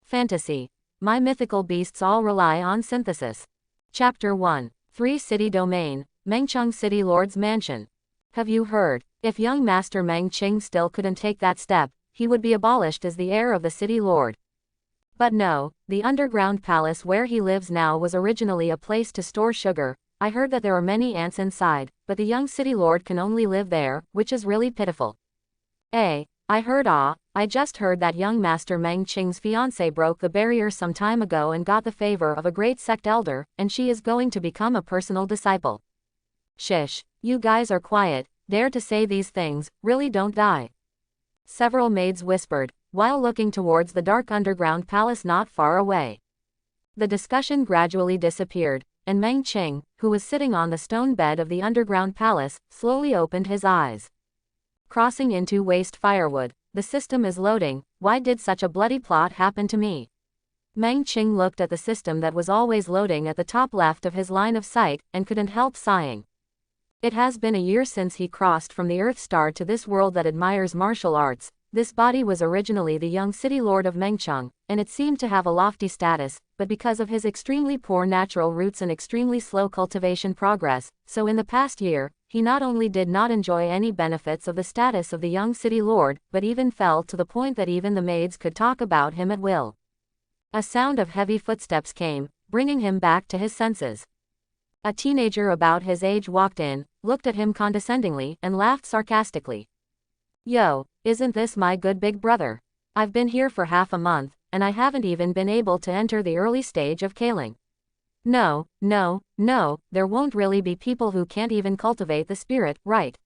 Fantasy. My mythical beasts all rely on synthesis. Chapter 1. 3 City Domain, Mengcheng City Lord's Mansion. Have you heard? If young Master Meng Qing still couldn't take that step, he would be abolished as the heir of the city lord. But no, the underground palace where he lives now was originally a place to store sugar. I heard that there are many ants inside, but the young city lord can only live there, which is really pitiful. I heard I just heard that young Master Meng Qing's fiancée broke the barrier some time ago and got the favor of a great sect elder, and she is going to become a personal disciple. Shish, you guys are quiet, dare to say these things, really don't die. Several maids whispered, while looking towards the dark underground palace not far away. The discussion gradually disappeared, and Meng Qing, who was sitting on the stone bed of the underground palace, slowly opened his eyes. Crossing into waste firewood. The system is loading. Why did such a bloody plot happen to me? Meng Qing looked at the system that was always loading at the top left of his line of sight, and couldn't help sighing. It has been a year since he crossed from the Earth Star to this world that admires martial arts. This body was originally the young city lord of Mengcheng, and it seemed to have a lofty status, but because of his extremely poor natural roots and extremely slow cultivation progress, so in the past year, he not only did not enjoy any benefits of the status of the young city lord, but even fell to the point that even the maids could talk about him at will. A sound of heavy footsteps came, bringing him back to his senses. A teenager about his age walked in, looked at him condescendingly, and laughed sarcastically. Yo, isn't this my good big brother? I've been here for half a month, and I haven't even been able to enter the early stage of kaling. No, there won't really be people who can't even cultivate the spirit, right?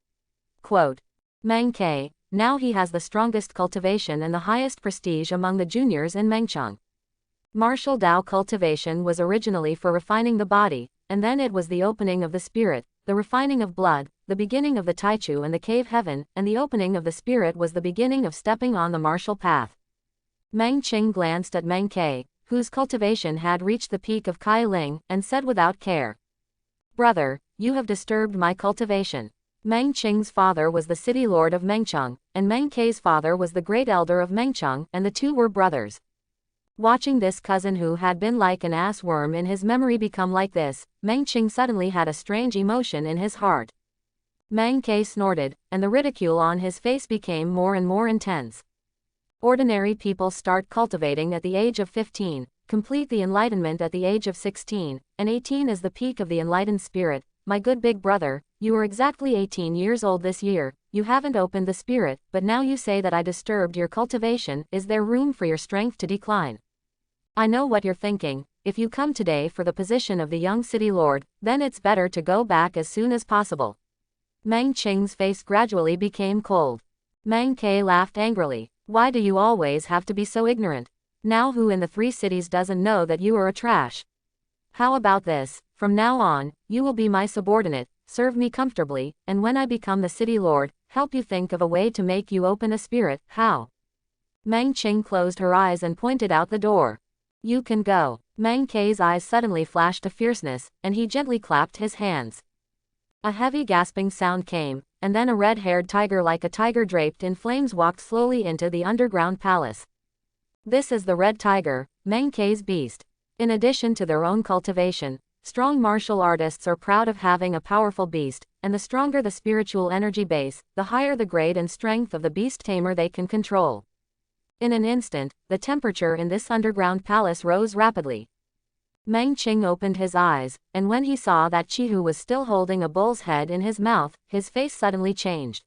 Quote. Meng Ke, now he has the strongest cultivation and the highest prestige among the juniors in Mengcheng. Martial Dao cultivation was originally for refining the body, and then it was the opening of the spirit, the refining of blood, the beginning of the Taichu and the cave heaven, and the opening of the spirit was the beginning of stepping on the martial path. Meng Qing glanced at Meng Ke, whose cultivation had reached the peak of Kai Ling, and said without care. Brother, you have disturbed my cultivation. Meng Qing's father was the city lord of Mengcheng, and Meng Ke's father was the great elder of Mengcheng, and the two were brothers. Watching this cousin who had been like an ass worm in his memory become like this, Meng Qing suddenly had a strange emotion in his heart. Meng Ke snorted, and the ridicule on his face became more and more intense. Ordinary people start cultivating at the age of 15, complete the enlightenment at the age of 16, and 18 is the peak of the enlightened spirit. My good big brother, you are exactly 18 years old this year, you haven't opened the spirit, but now you say that I disturbed your cultivation. Is there room for your strength to decline? I know what you're thinking. If you come today for the position of the young city lord, then it's better to go back as soon as possible. Meng Qing's face gradually became cold. Meng Ke laughed angrily. Why do you always have to be so ignorant? Now who in the 3 cities doesn't know that you are a trash? How about this? From now on, you will be my subordinate, serve me comfortably, and when I become the city lord, help you think of a way to make you open a spirit. How? Meng Qing closed her eyes and pointed out the door. You can go. Meng Ke's eyes suddenly flashed a fierceness, and he gently clapped his hands. A heavy gasping sound came, and then a red-haired tiger like a tiger draped in flames walked slowly into the underground palace. This is the red tiger, Meng Ke's beast. In addition to their own cultivation, strong martial artists are proud of having a powerful beast, and the stronger the spiritual energy base, the higher the grade and strength of the beast tamer they can control. In an instant, the temperature in this underground palace rose rapidly. Meng Qing opened his eyes, and when he saw that Chihu was still holding a bull's head in his mouth, his face suddenly changed.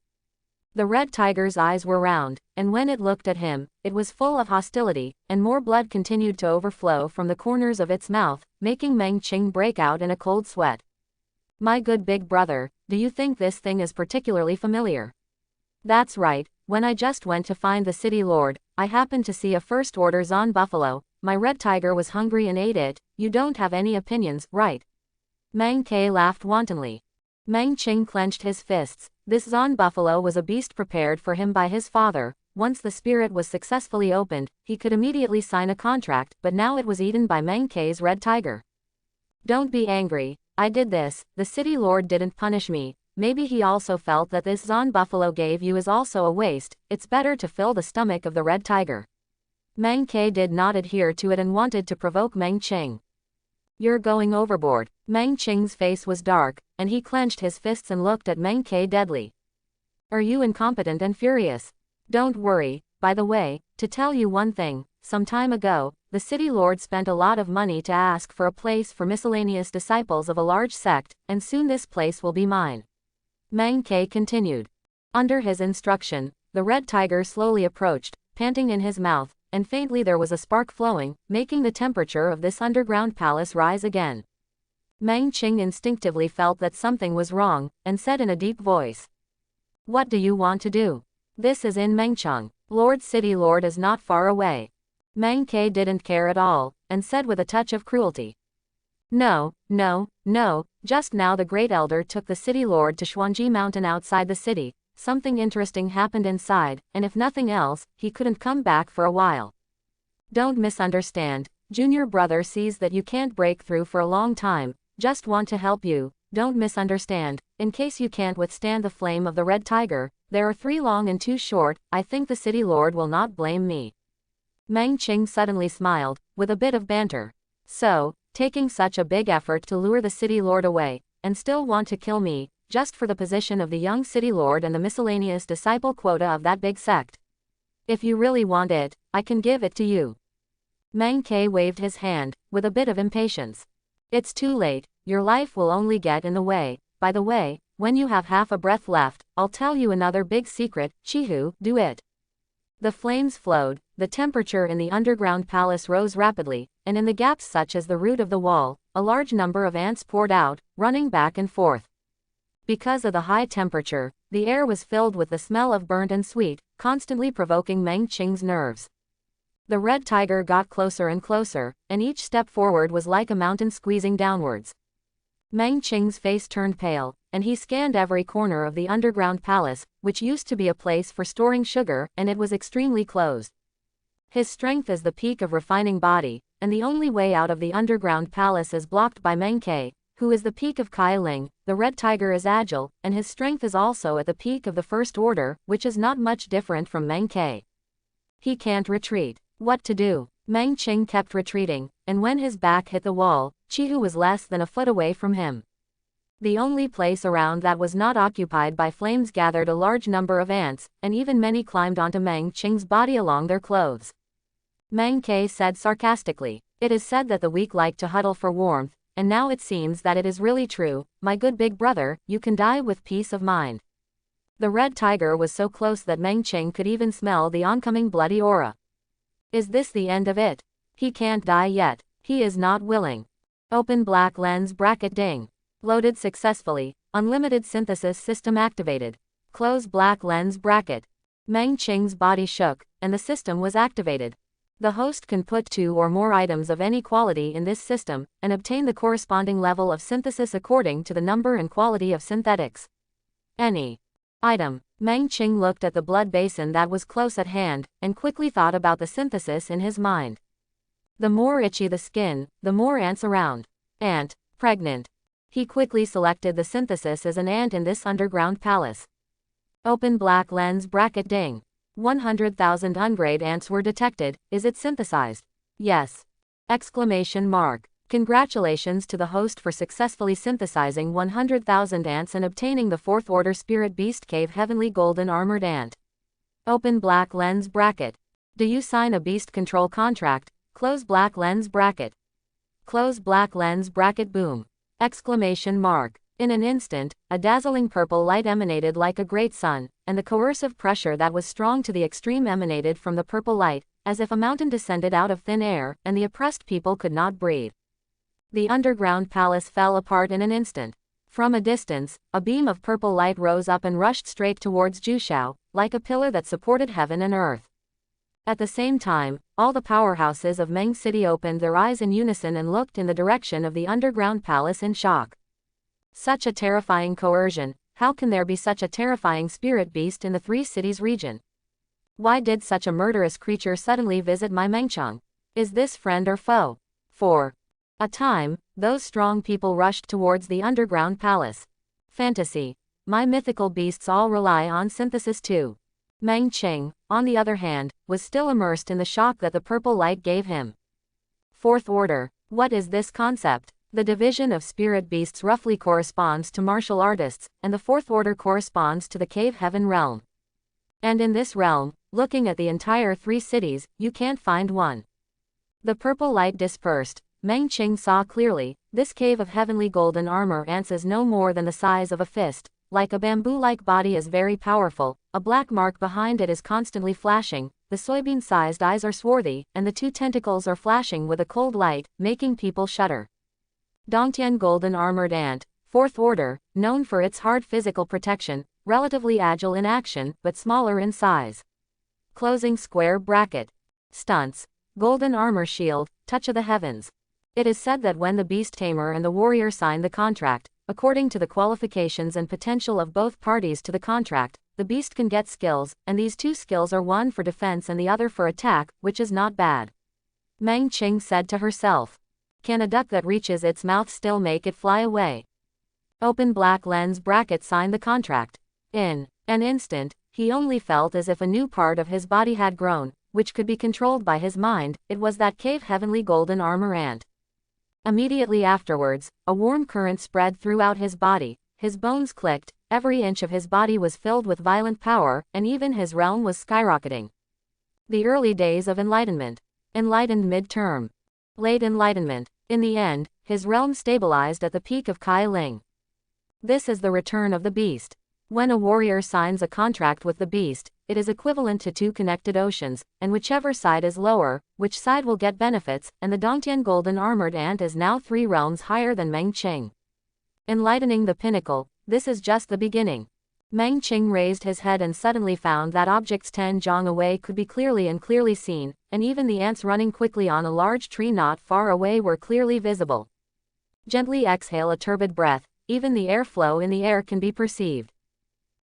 The red tiger's eyes were round, and when it looked at him, it was full of hostility, and more blood continued to overflow from the corners of its mouth, making Meng Qing break out in a cold sweat. My good big brother, do you think this thing is particularly familiar? That's right, when I just went to find the city lord, I happened to see a first order Zon buffalo. My red tiger was hungry and ate it. You don't have any opinions, right? Meng Ke laughed wantonly. Meng Qing clenched his fists. This Zon buffalo was a beast prepared for him by his father. Once the spirit was successfully opened, he could immediately sign a contract, but now it was eaten by Meng Ke's red tiger. Don't be angry. I did this. The city lord didn't punish me. Maybe he also felt that this Zon buffalo gave you is also a waste. It's better to fill the stomach of the red tiger. Meng Ke did not adhere to it and wanted to provoke Meng Qing. You're going overboard. Meng Qing's face was dark, and he clenched his fists and looked at Meng Ke deadly. Are you incompetent and furious? Don't worry, by the way, to tell you one thing, some time ago, the city lord spent a lot of money to ask for a place for miscellaneous disciples of a large sect, and soon this place will be mine. Meng Ke continued. Under his instruction, the red tiger slowly approached, panting in his mouth, and faintly there was a spark flowing, making the temperature of this underground palace rise again. Meng Qing instinctively felt that something was wrong, and said in a deep voice. What do you want to do? This is in Mengchang. Lord City Lord is not far away. Meng Ke didn't care at all, and said with a touch of cruelty. No, just now the Great Elder took the City Lord to Xuanji Mountain outside the city. Something interesting happened inside, and if nothing else, he couldn't come back for a while. Don't misunderstand, junior brother sees that you can't break through for a long time, just want to help you, don't misunderstand, in case you can't withstand the flame of the red tiger, there are 3 long and 2 short, I think the city lord will not blame me. Meng Qing suddenly smiled, with a bit of banter. So, taking such a big effort to lure the city lord away, and still want to kill me, just for the position of the young city lord and the miscellaneous disciple quota of that big sect. If you really want it, I can give it to you. Meng Ke waved his hand, with a bit of impatience. It's too late, your life will only get in the way. By the way, when you have half a breath left, I'll tell you another big secret, Chihu, do it. The flames flowed, the temperature in the underground palace rose rapidly, and in the gaps such as the root of the wall, a large number of ants poured out, running back and forth. Because of the high temperature, the air was filled with the smell of burnt and sweet, constantly provoking Meng Qing's nerves. The red tiger got closer and closer, and each step forward was like a mountain squeezing downwards. Meng Qing's face turned pale, and he scanned every corner of the underground palace, which used to be a place for storing sugar, and it was extremely closed. His strength is the peak of refining body, and the only way out of the underground palace is blocked by Meng Ke, who is the peak of Kai Ling. The red tiger is agile, and his strength is also at the peak of the first order, which is not much different from Meng Ke. He can't retreat. What to do? Meng Qing kept retreating, and when his back hit the wall, Chihu was less than a foot away from him. The only place around that was not occupied by flames gathered a large number of ants, and even many climbed onto Meng Qing's body along their clothes. Meng Ke said sarcastically, "It is said that the weak like to huddle for warmth, and now it seems that it is really true, my good big brother, you can die with peace of mind." The red tiger was so close that Meng Qing could even smell the oncoming bloody aura. Is this the end of it? He can't die yet. He is not willing. Open black lens bracket ding. Loaded successfully. Unlimited synthesis system activated. Close black lens bracket. Meng Qing's body shook, and the system was activated. The host can put 2 or more items of any quality in this system, and obtain the corresponding level of synthesis according to the number and quality of synthetics. Any item. Meng Qing looked at the blood basin that was close at hand, and quickly thought about the synthesis in his mind. The more itchy the skin, the more ants around. Ant, pregnant. He quickly selected the synthesis as an ant in this underground palace. Open black lens bracket ding. 100,000 ungrade ants were detected. Is it synthesized? Yes. Exclamation mark. Congratulations to the host for successfully synthesizing 100,000 ants and obtaining the 4th order Spirit Beast Cave Heavenly Golden Armored Ant. Open black lens bracket. Do you sign a beast control contract? Close black lens bracket. Close black lens bracket boom. Exclamation mark. In an instant, a dazzling purple light emanated like a great sun, and the coercive pressure that was strong to the extreme emanated from the purple light, as if a mountain descended out of thin air, and the oppressed people could not breathe. The underground palace fell apart in an instant. From a distance, a beam of purple light rose up and rushed straight towards Jushao, like a pillar that supported heaven and earth. At the same time, all the powerhouses of Meng City opened their eyes in unison and looked in the direction of the underground palace in shock. Such a terrifying coercion, how can there be such a terrifying spirit beast in the 3 cities region? Why did such a murderous creature suddenly visit my Mengchang? Is this friend or foe? For a time, those strong people rushed towards the underground palace. Fantasy. My mythical beasts all rely on synthesis too. Meng Qing, on the other hand, was still immersed in the shock that the purple light gave him. Fourth order. What is this concept? The division of spirit beasts roughly corresponds to martial artists, and the fourth order corresponds to the cave heaven realm. And in this realm, looking at the entire 3 cities, you can't find one. The purple light dispersed. Meng Qing saw clearly, this cave of heavenly golden armor ants is no more than the size of a fist, like a bamboo-like body is very powerful, a black mark behind it is constantly flashing, the soybean-sized eyes are swarthy, and the 2 tentacles are flashing with a cold light, making people shudder. Dongtian golden armored ant, 4th order, known for its hard physical protection, relatively agile in action, but smaller in size. Closing square bracket. Stunts. Golden armor shield, touch of the heavens. It is said that when the beast tamer and the warrior sign the contract, according to the qualifications and potential of both parties to the contract, the beast can get skills, and these 2 skills are one for defense and the other for attack, which is not bad. Meng Qing said to herself. Can a duck that reaches its mouth still make it fly away? Open black lens bracket sign the contract. In an instant, he only felt as if a new part of his body had grown, which could be controlled by his mind. It was that cave heavenly golden armor ant. Immediately afterwards, a warm current spread throughout his body, his bones clicked, every inch of his body was filled with violent power, and even his realm was skyrocketing. The early days of enlightenment. Enlightened mid-term. Late enlightenment. In the end, his realm stabilized at the peak of Kai Ling. This is the return of the beast. When a warrior signs a contract with the beast, it is equivalent to 2 connected oceans, and whichever side is lower, which side will get benefits, and the Dongtian golden armored ant is now 3 realms higher than Meng Qing. Enlightening the pinnacle, this is just the beginning. Meng Qing raised his head and suddenly found that objects 10 zhang away could be clearly seen, and even the ants running quickly on a large tree not far away were clearly visible. Gently exhale a turbid breath, even the airflow in the air can be perceived.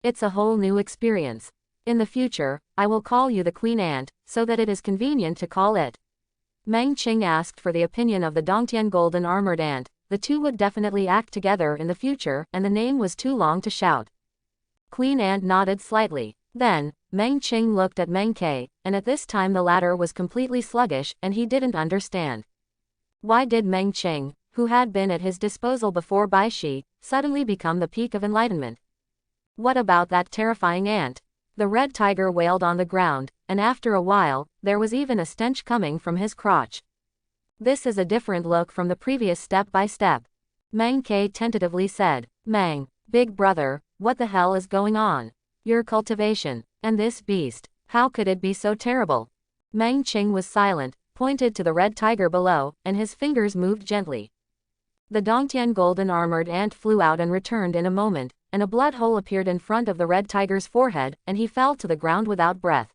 It's a whole new experience. In the future, I will call you the Queen Ant, so that it is convenient to call it. Meng Qing asked for the opinion of the Dongtian golden armored ant. The 2 would definitely act together in the future, and the name was too long to shout. Queen Ant nodded slightly. Then, Meng Qing looked at Meng Ke, and at this time the latter was completely sluggish, and he didn't understand. Why did Meng Qing, who had been at his disposal before Baishi, suddenly become the peak of enlightenment? What about that terrifying ant? The red tiger wailed on the ground, and after a while, there was even a stench coming from his crotch. This is a different look from the previous step by step. Meng Ke tentatively said. Meng, big brother, what the hell is going on? Your cultivation, and this beast, how could it be so terrible? Meng Qing was silent, pointed to the red tiger below, and his fingers moved gently. The Dongtian golden armored ant flew out and returned in a moment, and a blood hole appeared in front of the red tiger's forehead, and he fell to the ground without breath.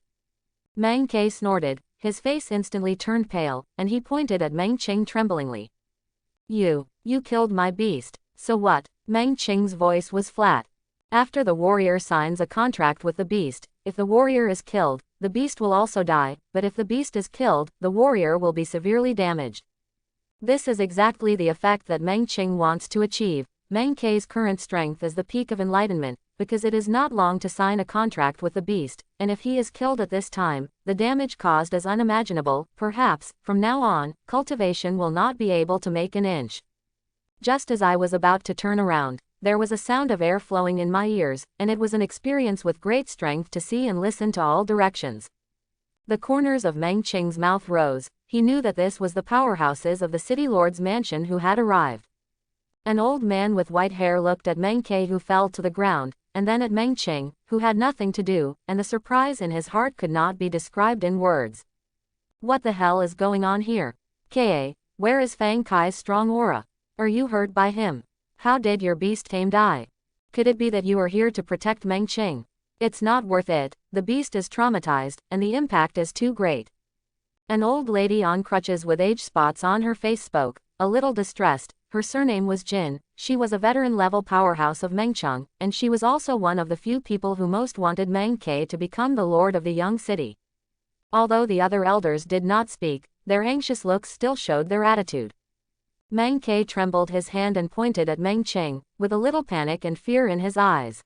Meng Ke snorted, his face instantly turned pale, and he pointed at Meng Qing tremblingly. You killed my beast, so what? Meng Qing's voice was flat. After the warrior signs a contract with the beast, if the warrior is killed, the beast will also die, but if the beast is killed, the warrior will be severely damaged. This is exactly the effect that Meng Qing wants to achieve. Meng Ke's current strength is the peak of enlightenment, because it is not long to sign a contract with the beast, and if he is killed at this time, the damage caused is unimaginable. Perhaps, from now on, cultivation will not be able to make an inch. Just as I was about to turn around, there was a sound of air flowing in my ears, and it was an experience with great strength to see and listen to all directions. The corners of Meng Qing's mouth rose. He knew that this was the powerhouses of the city lord's mansion who had arrived. An old man with white hair looked at Meng Ke, who fell to the ground, and then at Meng Qing, who had nothing to do, and the surprise in his heart could not be described in words. What the hell is going on here? Ke, where is Fang Kai's strong aura? Are you hurt by him? How did your beast tame die? Could it be that you are here to protect Meng Qing? It's not worth it, the beast is traumatized, and the impact is too great. An old lady on crutches with age spots on her face spoke, a little distressed. Her surname was Jin. She was a veteran-level powerhouse of Mengcheng, and she was also one of the few people who most wanted Meng Ke to become the lord of the young city. Although the other elders did not speak, their anxious looks still showed their attitude. Meng Ke trembled his hand and pointed at Meng Qing, with a little panic and fear in his eyes.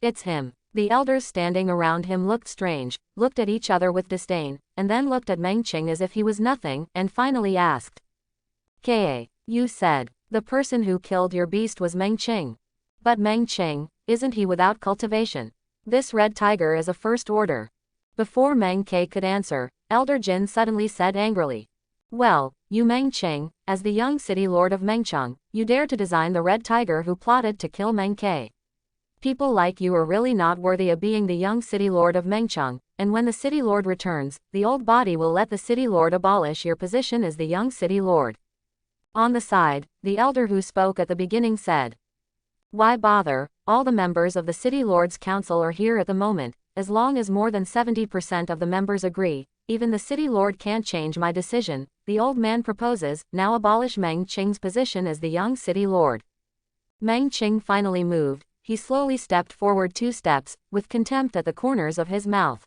It's him. The elders standing around him looked strange, looked at each other with disdain, and then looked at Meng Qing as if he was nothing, and finally asked. Ka, you said, the person who killed your beast was Meng Qing. But Meng Qing, isn't he without cultivation? This red tiger is a first order. Before Meng Ke could answer, Elder Jin suddenly said angrily. Well, you Meng Qing, as the young city lord of Mengcheng, you dare to design the red tiger who plotted to kill Meng Ke. People like you are really not worthy of being the young city lord of Mengcheng, and when the city lord returns, the old body will let the city lord abolish your position as the young city lord. On the side, the elder who spoke at the beginning said. Why bother, all the members of the city lord's council are here at the moment, as long as more than 70% of the members agree, even the city lord can't change my decision, the old man proposes, now abolish Meng Qing's position as the young city lord. Meng Qing finally moved, he slowly stepped forward 2 steps, with contempt at the corners of his mouth.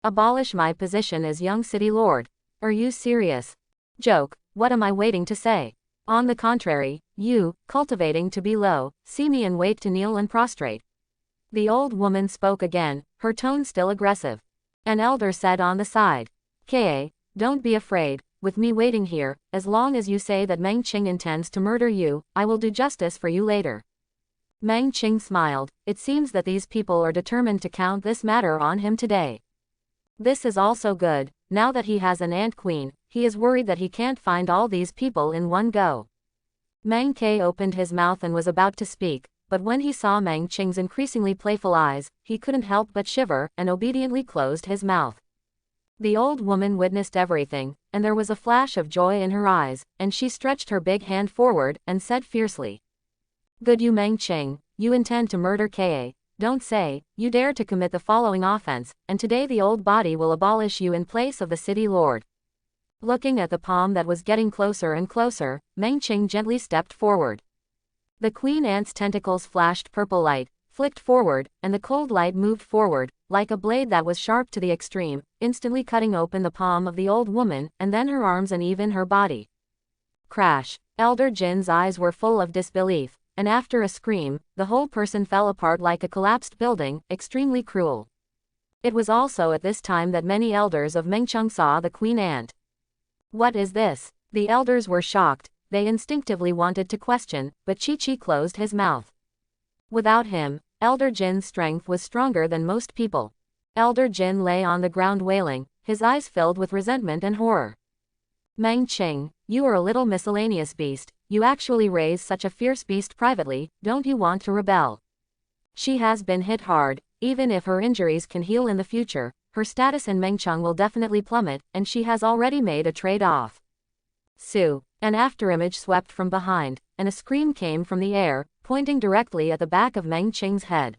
Abolish my position as young city lord? Are you serious? Joke, what am I waiting to say? On the contrary, you, cultivating to be low, see me and wait to kneel and prostrate. The old woman spoke again, her tone still aggressive. An elder said on the side. Ka, don't be afraid, with me waiting here, as long as you say that Meng Qing intends to murder you, I will do justice for you later. Meng Qing smiled, it seems that these people are determined to count this matter on him today. This is also good, now that he has an ant queen, he is worried that he can't find all these people in one go. Meng Ke opened his mouth and was about to speak, but when he saw Meng Qing's increasingly playful eyes, he couldn't help but shiver, and obediently closed his mouth. The old woman witnessed everything, and there was a flash of joy in her eyes, and she stretched her big hand forward, and said fiercely. Good you Meng Qing, you intend to murder Ka, don't say, you dare to commit the following offense, and today the old body will abolish you in place of the city lord. Looking at the palm that was getting closer and closer, Meng Qing gently stepped forward. The queen ant's tentacles flashed purple light, flicked forward, and the cold light moved forward, like a blade that was sharp to the extreme, instantly cutting open the palm of the old woman, and then her arms and even her body. Crash! Elder Jin's eyes were full of disbelief, and after a scream, the whole person fell apart like a collapsed building, extremely cruel. It was also at this time that many elders of Mengcheng saw the queen ant. What is this? The elders were shocked, they instinctively wanted to question, but Chi-Chi closed his mouth. Without him, Elder Jin's strength was stronger than most people. Elder Jin lay on the ground wailing, his eyes filled with resentment and horror. Meng Qing, you are a little miscellaneous beast, you actually raise such a fierce beast privately, don't you want to rebel? She has been hit hard, even if her injuries can heal in the future, her status in Mengcheng will definitely plummet, and she has already made a trade-off. Sue, an afterimage swept from behind, and a scream came from the air, pointing directly at the back of Meng Qing's head.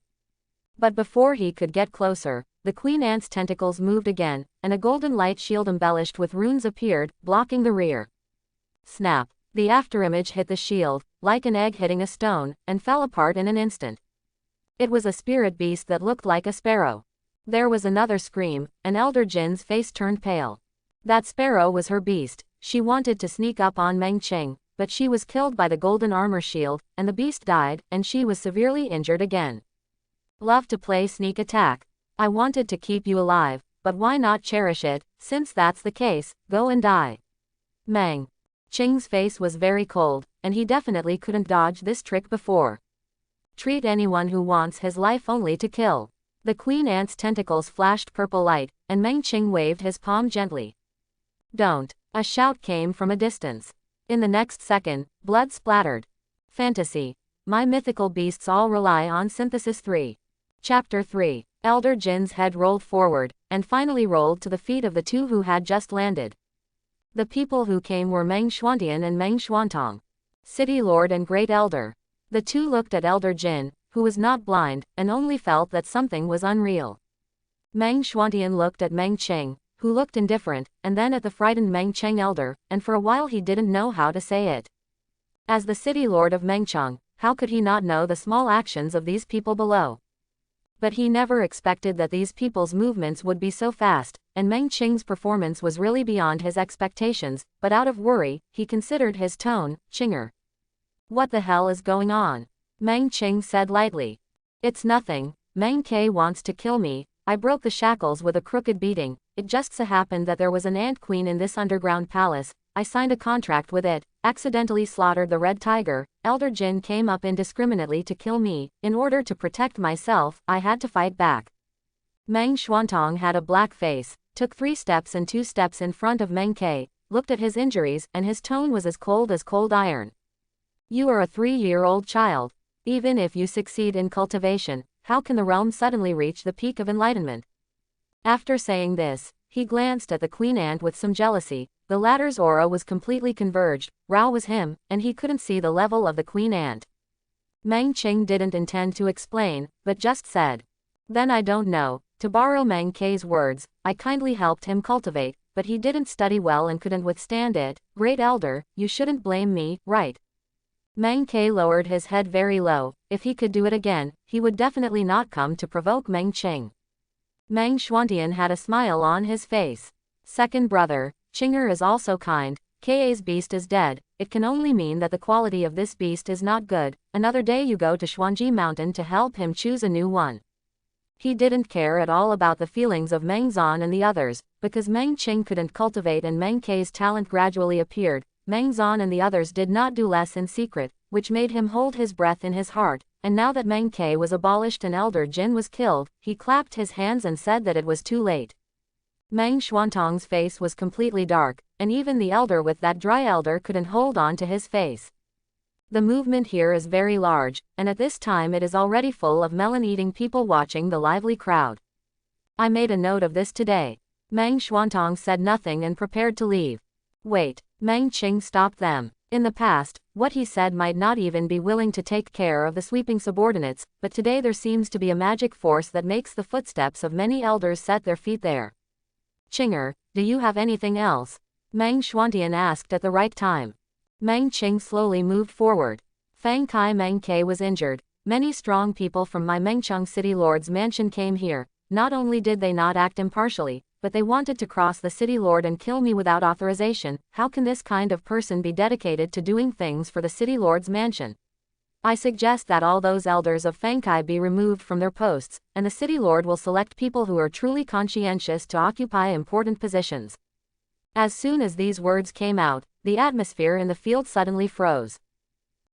But before he could get closer, the queen ant's tentacles moved again, and a golden light shield embellished with runes appeared, blocking the rear. Snap! The afterimage hit the shield, like an egg hitting a stone, and fell apart in an instant. It was a spirit beast that looked like a sparrow. There was another scream, and Elder Jin's face turned pale. That sparrow was her beast, she wanted to sneak up on Meng Qing, but she was killed by the golden armor shield, and the beast died, and she was severely injured again. Love to play sneak attack. I wanted to keep you alive, but why not cherish it, since that's the case, go and die. Meng Qing's face was very cold, and he definitely couldn't dodge this trick before. Treat anyone who wants his life only to kill. The queen ant's tentacles flashed purple light, and Meng Qing waved his palm gently. Don't! A shout came from a distance. In the next second, blood splattered. Fantasy. My mythical beasts all rely on synthesis 3. Chapter 3. Elder Jin's head rolled forward, and finally rolled to the feet of the two who had just landed. The people who came were Meng Xuantian and Meng Xuantong. City Lord and Great Elder. The two looked at Elder Jin, who was not blind, and only felt that something was unreal. Meng Xuantian looked at Meng Qing, who looked indifferent, and then at the frightened Meng Qing elder, and for a while he didn't know how to say it. As the city lord of Mengcheng, how could he not know the small actions of these people below? But he never expected that these people's movements would be so fast, and Meng Qing's performance was really beyond his expectations, but out of worry, he considered his tone, Qinger. What the hell is going on? Meng Qing said lightly. It's nothing, Meng Ke wants to kill me. I broke the shackles with a crooked beating. It just so happened that there was an ant queen in this underground palace. I signed a contract with it, accidentally slaughtered the red tiger. Elder Jin came up indiscriminately to kill me. In order to protect myself, I had to fight back. Meng Xuantong had a black face, took 3 steps and 2 steps in front of Meng Ke, looked at his injuries, and his tone was as cold iron. You are a 3-year-old child. Even if you succeed in cultivation, how can the realm suddenly reach the peak of enlightenment? After saying this, he glanced at the queen ant with some jealousy. The latter's aura was completely converged. Rao was him, and he couldn't see the level of the queen ant. Meng Qing didn't intend to explain, but just said, "Then I don't know." To borrow Meng Ke's words, I kindly helped him cultivate, but he didn't study well and couldn't withstand it. Great elder, you shouldn't blame me, right? Meng Ke lowered his head very low. If he could do it again, he would definitely not come to provoke Meng Qing. Meng Xuantian had a smile on his face. Second brother, Qinger is also kind. Ka's beast is dead. It can only mean that the quality of this beast is not good. Another day you go to Xuanji Mountain to help him choose a new one. He didn't care at all about the feelings of Meng Zan and the others, because Meng Qing couldn't cultivate and Meng Ke's talent gradually appeared. Meng Zan and the others did not do less in secret, which made him hold his breath in his heart, and now that Meng Ke was abolished and Elder Jin was killed, he clapped his hands and said that it was too late. Meng Xuantong's face was completely dark, and even the elder with that dry elder couldn't hold on to his face. The movement here is very large, and at this time it is already full of melon-eating people watching the lively crowd. I made a note of this today. Meng Xuantong said nothing and prepared to leave. Wait, Meng Qing stopped them. In the past, what he said might not even be willing to take care of the sweeping subordinates, but today there seems to be a magic force that makes the footsteps of many elders set their feet there. Qinger, do you have anything else? Meng Xuantian asked at the right time. Meng Qing slowly moved forward. Fang Kai Meng Ke was injured. Many strong people from my Mengchang City Lord's mansion came here. Not only did they not act impartially, but they wanted to cross the city lord and kill me without authorization. How can this kind of person be dedicated to doing things for the city lord's mansion? I suggest that all those elders of Fangkai be removed from their posts, and the city lord will select people who are truly conscientious to occupy important positions. As soon as these words came out, the atmosphere in the field suddenly froze.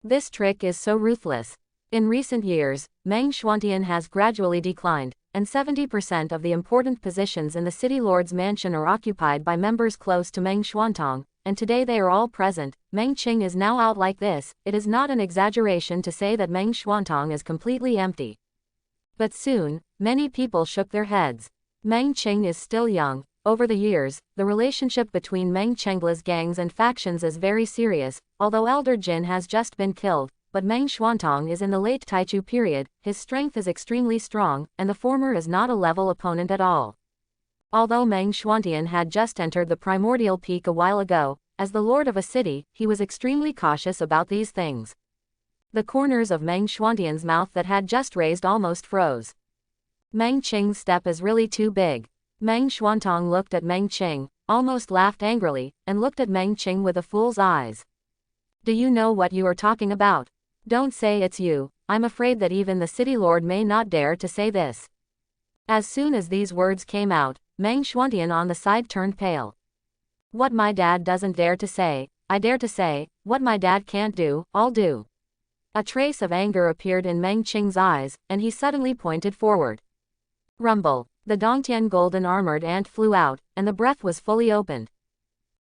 This trick is so ruthless. In recent years, Meng Xuantian has gradually declined, and 70% of the important positions in the city lord's mansion are occupied by members close to Meng Xuantong, and today they are all present. Meng Qing is now out like this. It is not an exaggeration to say that Meng Xuantong is completely empty. But soon, many people shook their heads. Meng Qing is still young. Over the years, the relationship between Meng Chengla's gangs and factions is very serious, although Elder Jin has just been killed, but Meng Xuantong is in the late Taichu period. His strength is extremely strong, and the former is not a level opponent at all. Although Meng Xuantian had just entered the primordial peak a while ago, as the lord of a city, he was extremely cautious about these things. The corners of Meng Xuantian's mouth that had just raised almost froze. Meng Qing's step is really too big. Meng Xuantong looked at Meng Qing, almost laughed angrily, and looked at Meng Qing with a fool's eyes. Do you know what you are talking about? Don't say it's you. I'm afraid that even the city lord may not dare to say this. As soon as these words came out, Meng Xuantian on the side turned pale. What my dad doesn't dare to say, I dare to say. What my dad can't do, I'll do. A trace of anger appeared in Meng Qing's eyes, and he suddenly pointed forward. Rumble. The Dongtian golden armored ant flew out, and the breath was fully opened.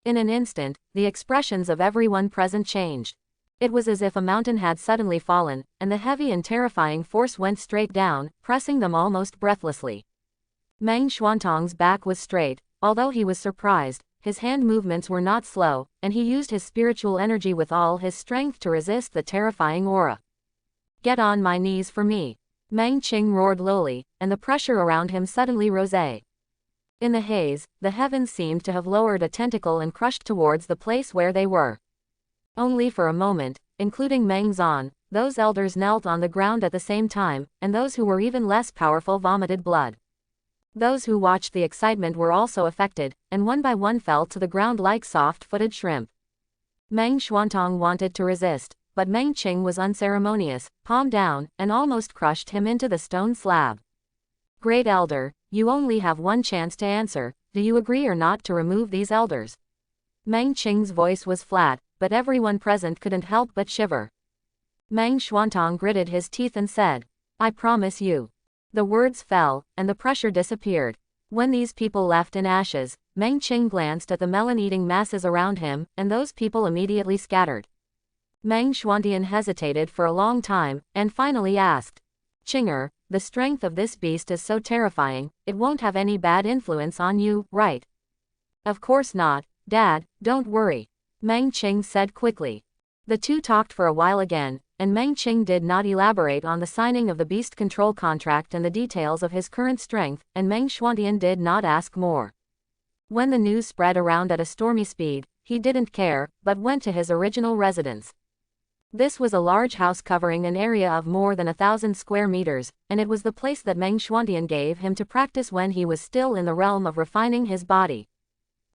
In an instant, the expressions of everyone present changed. It was as if a mountain had suddenly fallen, and the heavy and terrifying force went straight down, pressing them almost breathlessly. Meng Xuantong's back was straight. Although he was surprised, his hand movements were not slow, and he used his spiritual energy with all his strength to resist the terrifying aura. Get on my knees for me. Meng Qing roared lowly, and the pressure around him suddenly rose. In the haze, the heavens seemed to have lowered a tentacle and crushed towards the place where they were. Only for a moment, including Meng Zan, those elders knelt on the ground at the same time, and those who were even less powerful vomited blood. Those who watched the excitement were also affected, and one by one fell to the ground like soft-footed shrimp. Meng Xuantong wanted to resist, but Meng Qing was unceremonious, palm down, and almost crushed him into the stone slab. Great Elder, you only have one chance to answer. Do you agree or not to remove these elders? Meng Qing's voice was flat, but everyone present couldn't help but shiver. Meng Xuantong gritted his teeth and said, I promise you. The words fell, and the pressure disappeared. When these people left in ashes, Meng Qing glanced at the melon-eating masses around him, and those people immediately scattered. Meng Xuantian hesitated for a long time, and finally asked, Qinger, the strength of this beast is so terrifying, it won't have any bad influence on you, right? Of course not, Dad, don't worry. Meng Qing said quickly. The two talked for a while again, and Meng Qing did not elaborate on the signing of the beast control contract and the details of his current strength, and Meng Xuantian did not ask more. When the news spread around at a stormy speed, he didn't care, but went to his original residence. This was a large house covering an area of more than 1,000 square meters, and it was the place that Meng Xuantian gave him to practice when he was still in the realm of refining his body.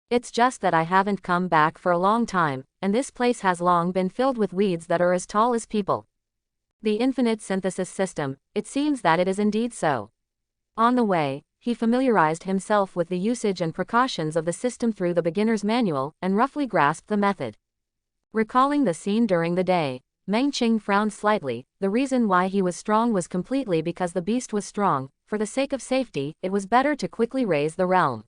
It's just that I haven't come back for a long time, and this place has long been filled with weeds that are as tall as people. The infinite synthesis system, it seems that it is indeed so. On the way, he familiarized himself with the usage and precautions of the system through the beginner's manual, and roughly grasped the method. Recalling the scene during the day, Meng Qing frowned slightly. The reason why he was strong was completely because the beast was strong. For the sake of safety, it was better to quickly raise the realm.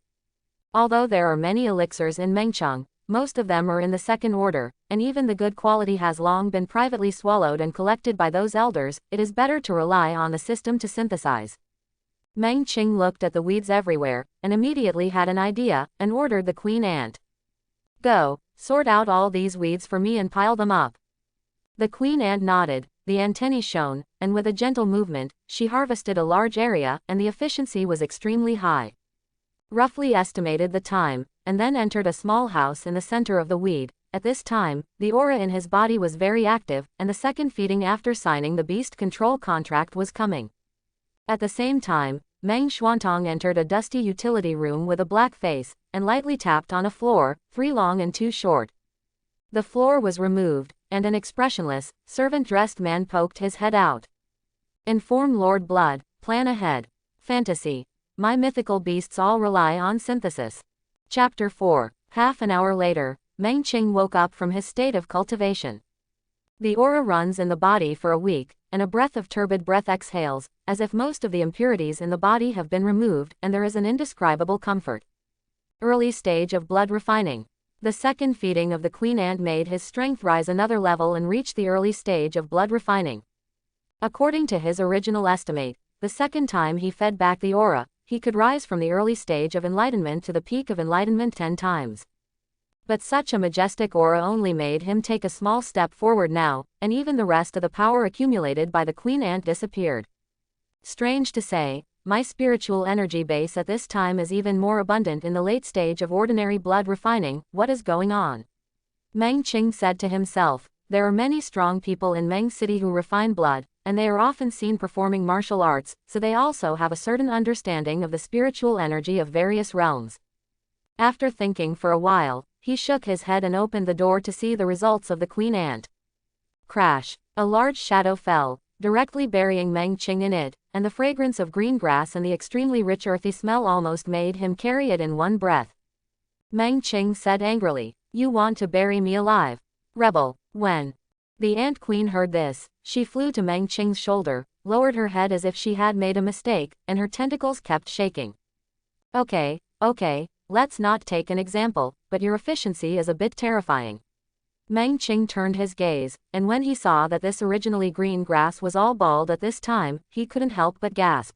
Although there are many elixirs in Mengcheng, most of them are in the second order, and even the good quality has long been privately swallowed and collected by those elders. It is better to rely on the system to synthesize. Meng Qing looked at the weeds everywhere, and immediately had an idea, and ordered the queen ant. Go, sort out all these weeds for me and pile them up. The queen ant nodded, the antennae shone, and with a gentle movement, she harvested a large area, and the efficiency was extremely high. Roughly estimated the time, and then entered a small house in the center of the weed. At this time, the aura in his body was very active, and the second feeding after signing the beast control contract was coming. At the same time, Meng Xuantong entered a dusty utility room with a black face, and lightly tapped on a floor, 3 long and 2 short. The floor was removed, and an expressionless, servant-dressed man poked his head out. Inform Lord Blood, plan ahead. Fantasy. My mythical beasts all rely on synthesis. Chapter 4. Half an hour later, Meng Qing woke up from his state of cultivation. The aura runs in the body for a week, and a breath of turbid breath exhales, as if most of the impurities in the body have been removed, and there is an indescribable comfort. Early stage of blood refining. The second feeding of the queen ant made his strength rise another level and reach the early stage of blood refining. According to his original estimate, the second time he fed back the aura, he could rise from the early stage of enlightenment to the peak of enlightenment 10 times. But such a majestic aura only made him take a small step forward now, and even the rest of the power accumulated by the queen ant disappeared. Strange to say, my spiritual energy base at this time is even more abundant in the late stage of ordinary blood refining. What is going on? Meng Qing said to himself, there are many strong people in Meng City who refine blood, and they are often seen performing martial arts, so they also have a certain understanding of the spiritual energy of various realms. After thinking for a while, he shook his head and opened the door to see the results of the queen ant. Crash! A large shadow fell, directly burying Meng Qing in it, and the fragrance of green grass and the extremely rich earthy smell almost made him carry it in one breath. Meng Qing said angrily, you want to bury me alive? Rebel! When the ant queen heard this, she flew to Meng Qing's shoulder, lowered her head as if she had made a mistake, and her tentacles kept shaking. Okay, let's not take an example, but your efficiency is a bit terrifying. Meng Qing turned his gaze, and when he saw that this originally green grass was all bald at this time, he couldn't help but gasp.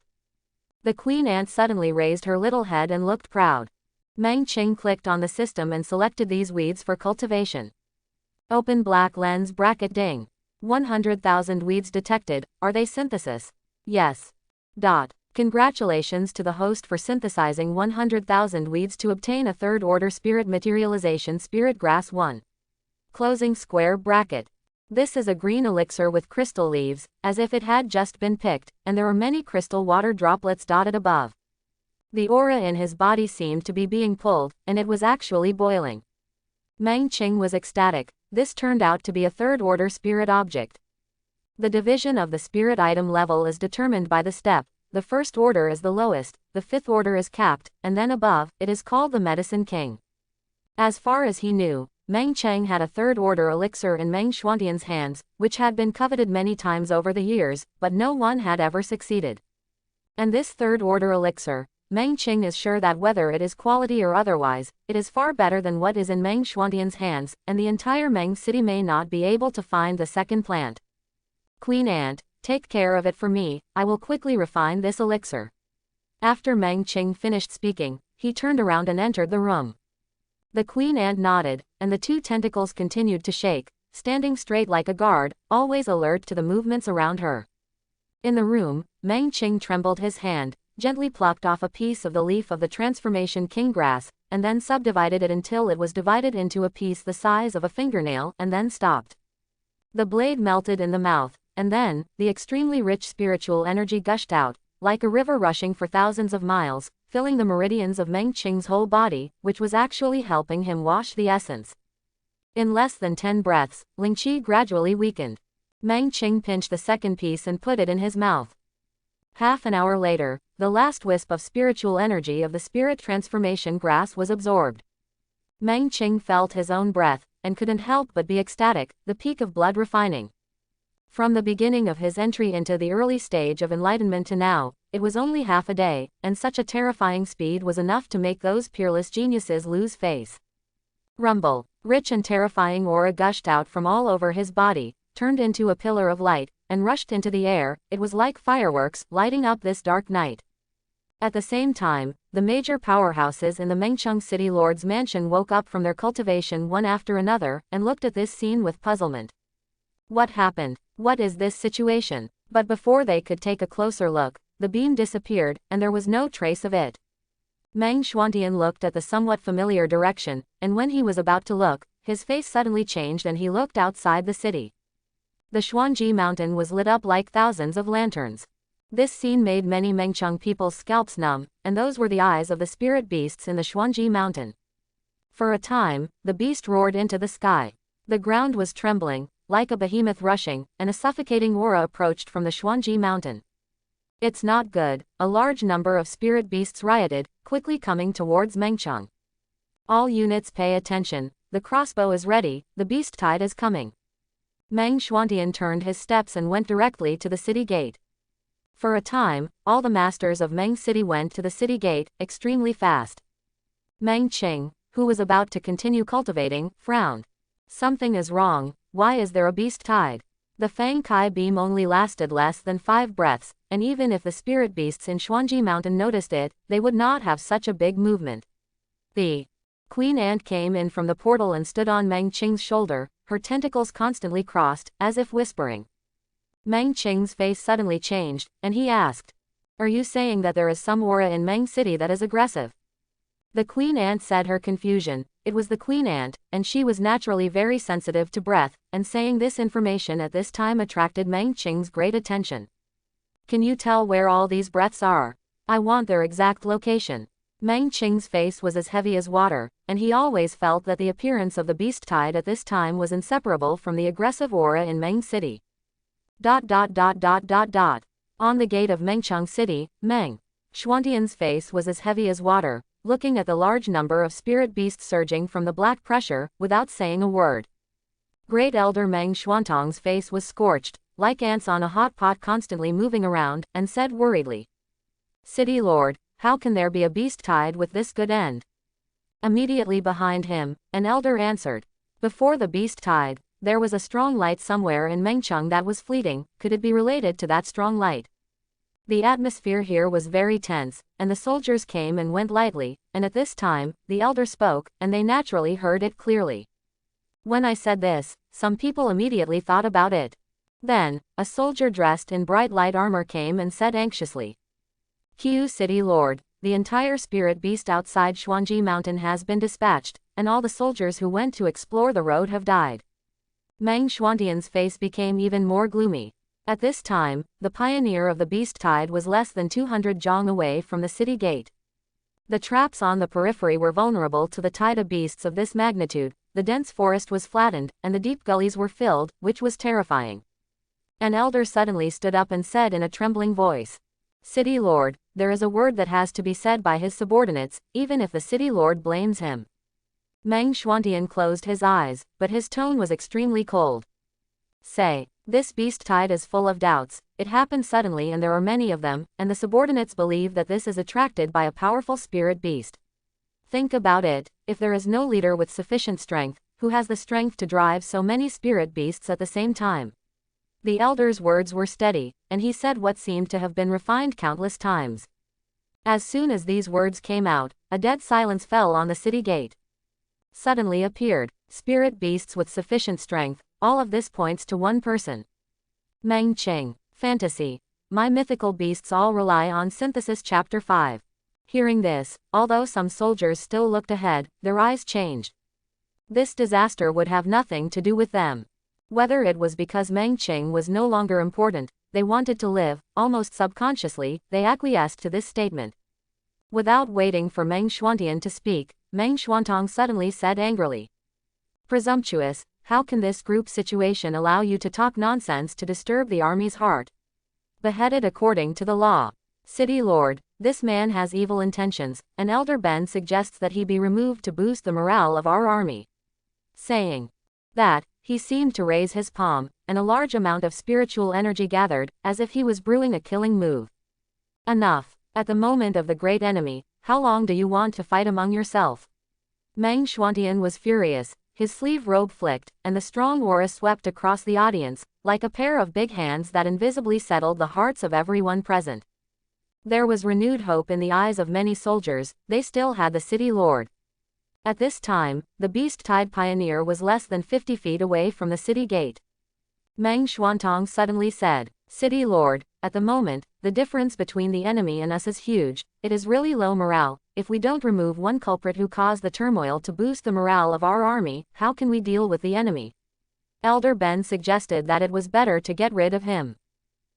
The queen ant suddenly raised her little head and looked proud. Meng Qing clicked on the system and selected these weeds for cultivation. Open black lens bracket ding. 100,000 weeds detected. Are they synthesis? Yes. Congratulations to the host for synthesizing 100,000 weeds to obtain a third-order spirit materialization spirit grass 1. Closing square bracket. This is a green elixir with crystal leaves, as if it had just been picked, and there are many crystal water droplets dotted above. The aura in his body seemed to be being pulled, and it was actually boiling. Meng Qing was ecstatic, This turned out to be a third-order spirit object. The division of the spirit item level is determined by the step. The first order is the lowest, the fifth order is capped, and then above, it is called the Medicine King. As far as he knew, Meng Cheng had a third-order elixir in Meng Xuantian's hands, which had been coveted many times over the years, but no one had ever succeeded. And this third-order elixir, Meng Cheng is sure that whether it is quality or otherwise, it is far better than what is in Meng Xuantian's hands, and the entire Meng city may not be able to find the second plant. Queen Ant, take care of it for me, I will quickly refine this elixir. After Meng Cheng finished speaking, he turned around and entered the room. The Queen Ant nodded, and the two tentacles continued to shake, standing straight like a guard, always alert to the movements around her. In the room, Meng Cheng trembled his hand, gently plucked off a piece of the leaf of the Transformation King grass, and then subdivided it until it was divided into a piece the size of a fingernail and then stopped. The blade melted in the mouth, and then, the extremely rich spiritual energy gushed out, like a river rushing for thousands of miles, filling the meridians of Meng Cheng's whole body, which was actually helping him wash the essence. In less than 10 breaths, Ling Qi gradually weakened. Meng Cheng pinched the second piece and put it in his mouth. Half an hour later, the last wisp of spiritual energy of the spirit transformation grass was absorbed. Meng Cheng felt his own breath, and couldn't help but be ecstatic, the peak of blood refining. From the beginning of his entry into the early stage of enlightenment to now, it was only half a day, and such a terrifying speed was enough to make those peerless geniuses lose face. Rumble, rich and terrifying aura gushed out from all over his body, turned into a pillar of light, and rushed into the air. It was like fireworks, lighting up this dark night. At the same time, the major powerhouses in the Mengcheng City Lord's mansion woke up from their cultivation one after another, and looked at this scene with puzzlement. What happened? What is this situation? But before they could take a closer look, the beam disappeared, and there was no trace of it. Meng Xuantian looked at the somewhat familiar direction, and when he was about to look, his face suddenly changed and he looked outside the city. The Xuanji mountain was lit up like thousands of lanterns. This scene made many Mengcheng people's scalps numb, and those were the eyes of the spirit beasts in the Xuanji mountain. For a time, the beast roared into the sky. The ground was trembling, like a behemoth rushing, and a suffocating aura approached from the Xuanji mountain. It's not good, a large number of spirit beasts rioted, quickly coming towards Mengcheng. All units pay attention, the crossbow is ready, the beast tide is coming. Meng Xuantian turned his steps and went directly to the city gate. For a time, all the masters of Meng City went to the city gate, extremely fast. Meng Cheng, who was about to continue cultivating, frowned. Something is wrong, why is there a beast tide? The Fang Kai beam only lasted less than 5 breaths, and even if the spirit beasts in Xuanji Mountain noticed it, they would not have such a big movement. The Queen Ant came in from the portal and stood on Meng Cheng's shoulder, her tentacles constantly crossed, as if whispering. Meng Cheng's face suddenly changed, and he asked, "Are you saying that there is some aura in Meng City that is aggressive?" The Queen Ant said her confusion. It was the Queen Ant, and she was naturally very sensitive to breath, and saying this information at this time attracted Meng Cheng's great attention. "Can you tell where all these breaths are? I want their exact location." Meng Cheng's face was as heavy as water, and he always felt that the appearance of the beast tide at this time was inseparable from the aggressive aura in Meng City. On the gate of Mengcheng City, Meng Xuantian's face was as heavy as water, looking at the large number of spirit beasts surging from the black pressure, without saying a word. Great Elder Meng Xuantong's face was scorched, like ants on a hot pot constantly moving around, and said worriedly, "City Lord, how can there be a beast tide with this good end?" Immediately behind him, an elder answered, "Before the beast tide, there was a strong light somewhere in Mengcheng that was fleeting. Could it be related to that strong light?" The atmosphere here was very tense, and the soldiers came and went lightly, and at this time, the elder spoke, and they naturally heard it clearly. When I said this, some people immediately thought about it. Then, a soldier dressed in bright light armor came and said anxiously, "Qiu City Lord, the entire spirit beast outside Xuanji Mountain has been dispatched, and all the soldiers who went to explore the road have died." Meng Xuantian's face became even more gloomy. At this time, the pioneer of the beast tide was less than 200 zhang away from the city gate. The traps on the periphery were vulnerable to the tide of beasts of this magnitude, the dense forest was flattened, and the deep gullies were filled, which was terrifying. An elder suddenly stood up and said in a trembling voice, "City Lord, there is a word that has to be said by his subordinates, even if the City Lord blames him." Meng Xuantian closed his eyes, but his tone was extremely cold. "Say, this beast tide is full of doubts, it happened suddenly and there are many of them, and the subordinates believe that this is attracted by a powerful spirit beast. Think about it, if there is no leader with sufficient strength, who has the strength to drive so many spirit beasts at the same time?" The elder's words were steady, and he said what seemed to have been refined countless times. As soon as these words came out, a dead silence fell on the city gate. Suddenly appeared spirit beasts with sufficient strength. All of this points to one person. Meng Qing. Fantasy. My mythical beasts all rely on synthesis. Chapter 5. Hearing this, although some soldiers still looked ahead, their eyes changed. This disaster would have nothing to do with them. Whether it was because Meng Qing was no longer important, they wanted to live, almost subconsciously, they acquiesced to this statement. Without waiting for Meng Xuantian to speak, Meng Xuantong suddenly said angrily, "Presumptuous, how can this group situation allow you to talk nonsense to disturb the army's heart? Beheaded according to the law. City Lord, this man has evil intentions, and Elder Ben suggests that he be removed to boost the morale of our army." Saying that, he seemed to raise his palm, and a large amount of spiritual energy gathered, as if he was brewing a killing move. "Enough. At the moment of the great enemy, how long do you want to fight among yourself?" Meng Xuantian was furious, his sleeve robe flicked, and the strong aura swept across the audience, like a pair of big hands that invisibly settled the hearts of everyone present. There was renewed hope in the eyes of many soldiers, they still had the City Lord. At this time, the beast-tide pioneer was less than 50 feet away from the city gate. Meng Xuantong suddenly said, "City Lord, at the moment, the difference between the enemy and us is huge, it is really low morale. If we don't remove one culprit who caused the turmoil to boost the morale of our army, how can we deal with the enemy?" Elder Ben suggested that it was better to get rid of him.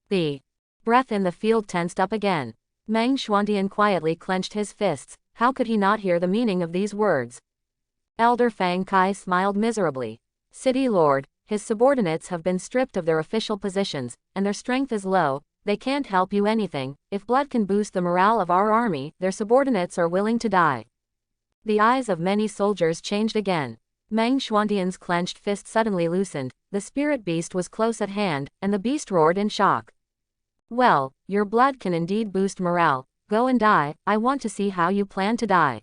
The breath in the field tensed up again. Meng Xuantian quietly clenched his fists. How could he not hear the meaning of these words? Elder Fang Kai smiled miserably. "City Lord, his subordinates have been stripped of their official positions, and their strength is low, they can't help you anything. If blood can boost the morale of our army, their subordinates are willing to die." The eyes of many soldiers changed again. Meng Xuantian's clenched fist suddenly loosened, the spirit beast was close at hand, and the beast roared in shock. "Well, your blood can indeed boost morale. Go and die, I want to see how you plan to die."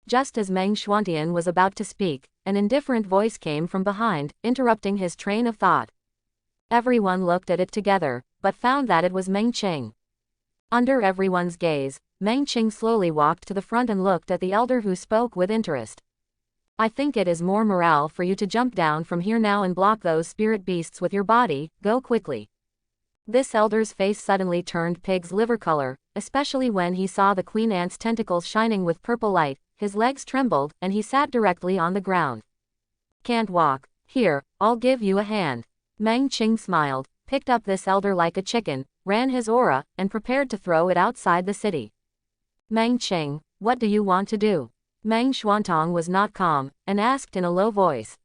Just as Meng Xuantian was about to speak, an indifferent voice came from behind, interrupting his train of thought. Everyone looked at it together, but found that it was Meng Qing. Under everyone's gaze, Meng Qing slowly walked to the front and looked at the elder who spoke with interest. "I think it is more morale for you to jump down from here now and block those spirit beasts with your body, go quickly." This elder's face suddenly turned pig's liver color, especially when he saw the queen ant's tentacles shining with purple light, his legs trembled, and he sat directly on the ground. "Can't walk. Here, I'll give you a hand." Meng Qing smiled, picked up this elder like a chicken, ran his aura, and prepared to throw it outside the city. "Meng Qing, what do you want to do?" Meng Xuantong was not calm, and asked in a low voice.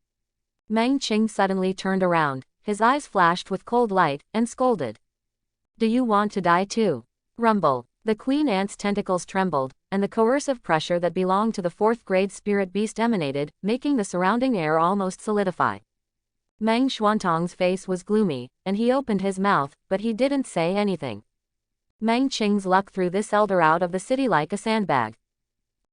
Meng Qing suddenly turned around, his eyes flashed with cold light, and scolded. "Do you want to die too?" Rumble. The queen ant's tentacles trembled, and the coercive pressure that belonged to the fourth-grade spirit beast emanated, making the surrounding air almost solidify. Meng Xuantong's face was gloomy, and he opened his mouth, but he didn't say anything. Meng Qing's luck threw this elder out of the city like a sandbag.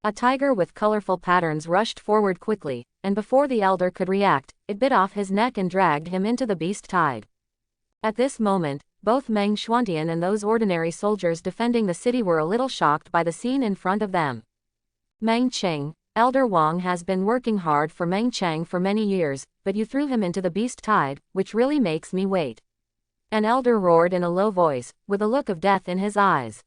A tiger with colorful patterns rushed forward quickly, and before the elder could react, it bit off his neck and dragged him into the beast tide. At this moment, both Meng Xuantian and those ordinary soldiers defending the city were a little shocked by the scene in front of them. "Meng Qing, Elder Wang has been working hard for Meng Chang for many years, but you threw him into the beast tide, which really makes me wait." An elder roared in a low voice, with a look of death in his eyes.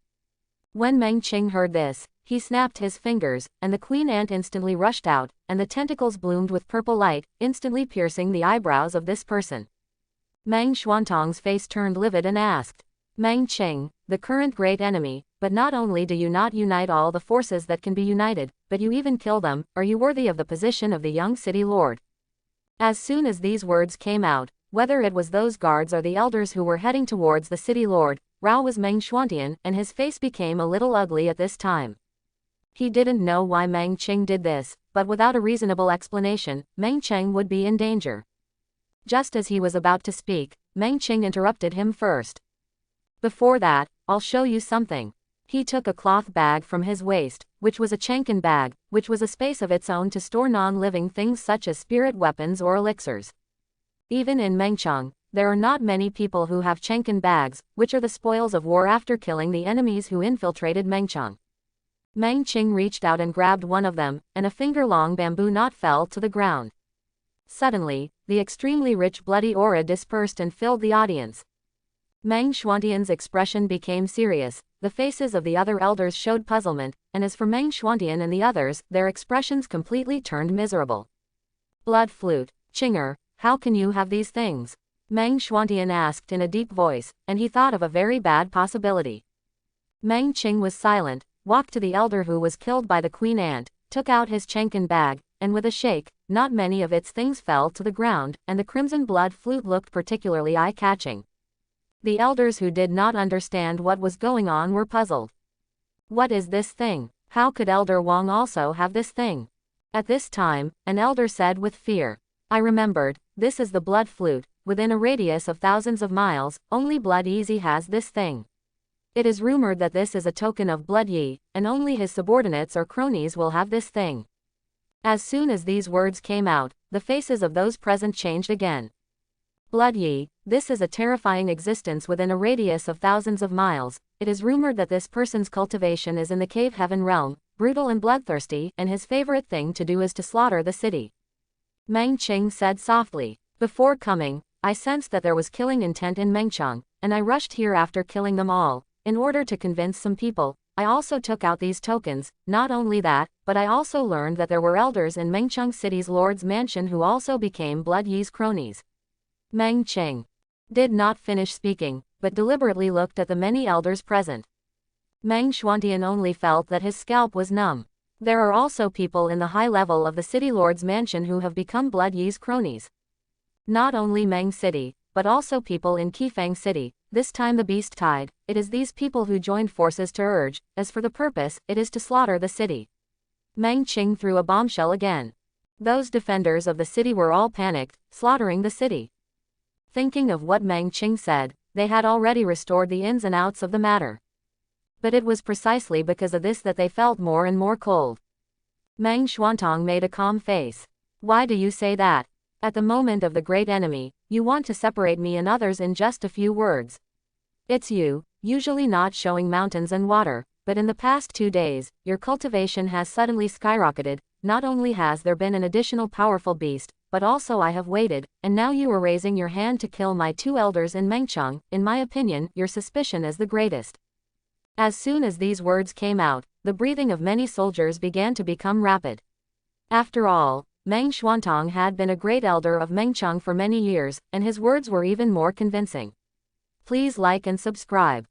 When Meng Qing heard this, he snapped his fingers, and the queen ant instantly rushed out, and the tentacles bloomed with purple light, instantly piercing the eyebrows of this person. Meng Xuantong's face turned livid and asked, "Meng Qing, the current great enemy, but not only do you not unite all the forces that can be united, but you even kill them. Are you worthy of the position of the young city lord? As soon as these words came out, whether it was those guards or the elders who were heading towards the city lord, Rao was Meng Xuantian, and his face became a little ugly at this time. He didn't know why Meng Qing did this, but without a reasonable explanation, Meng Cheng would be in danger. Just as he was about to speak, Meng Qing interrupted him first. Before that, I'll show you something. He took a cloth bag from his waist, which was a Chenkin bag, which was a space of its own to store non-living things such as spirit weapons or elixirs. Even in Mengchang, there are not many people who have Chenkin bags, which are the spoils of war after killing the enemies who infiltrated Mengchang. Meng Qing reached out and grabbed one of them, and a finger-long bamboo knot fell to the ground. Suddenly, the extremely rich bloody aura dispersed and filled the audience. Meng Xuantian's expression became serious, the faces of the other elders showed puzzlement, and as for Meng Xuantian and the others, their expressions completely turned miserable. Blood flute, Qinger, how can you have these things? Meng Xuantian asked in a deep voice, and he thought of a very bad possibility. Meng Qing was silent, walked to the elder who was killed by the queen ant, took out his Chenkin bag, and with a shake, not many of its things fell to the ground, and the crimson blood flute looked particularly eye-catching. The elders who did not understand what was going on were puzzled. What is this thing? How could Elder Wang also have this thing? At this time, an elder said with fear. I remembered, this is the blood flute, within a radius of thousands of miles, only Blood Easy has this thing. It is rumored that this is a token of Blood Yi, and only his subordinates or cronies will have this thing. As soon as these words came out, the faces of those present changed again. Blood Yi, this is a terrifying existence within a radius of thousands of miles. It is rumored that this person's cultivation is in the cave heaven realm, brutal and bloodthirsty, and his favorite thing to do is to slaughter the city. Meng Qing said softly. Before coming, I sensed that there was killing intent in Mengchang, and I rushed here after killing them all. In order to convince some people, I also took out these tokens. Not only that, but I also learned that there were elders in Mengchang City's Lord's Mansion who also became Blood Yi's cronies. Meng Qing did not finish speaking, but deliberately looked at the many elders present. Meng Xuantian only felt that his scalp was numb. There are also people in the high level of the City Lord's Mansion who have become Blood Yi's cronies. Not only Meng City, but also people in Qifeng City. This time the beast tide, it is these people who joined forces to urge, as for the purpose, it is to slaughter the city. Meng Qing threw a bombshell again. Those defenders of the city were all panicked, slaughtering the city. Thinking of what Meng Qing said, they had already restored the ins and outs of the matter. But it was precisely because of this that they felt more and more cold. Meng Xuantong made a calm face. Why do you say that? At the moment of the great enemy, you want to separate me and others in just a few words. It's you, usually not showing mountains and water, but in the past 2 days, your cultivation has suddenly skyrocketed. Not only has there been an additional powerful beast, but also I have waited, and now you are raising your hand to kill my 2 elders in Mengchang. In my opinion, your suspicion is the greatest. As soon as these words came out, the breathing of many soldiers began to become rapid. After all, Meng Xuantong had been a great elder of Mengchang for many years, and his words were even more convincing. Please like and subscribe.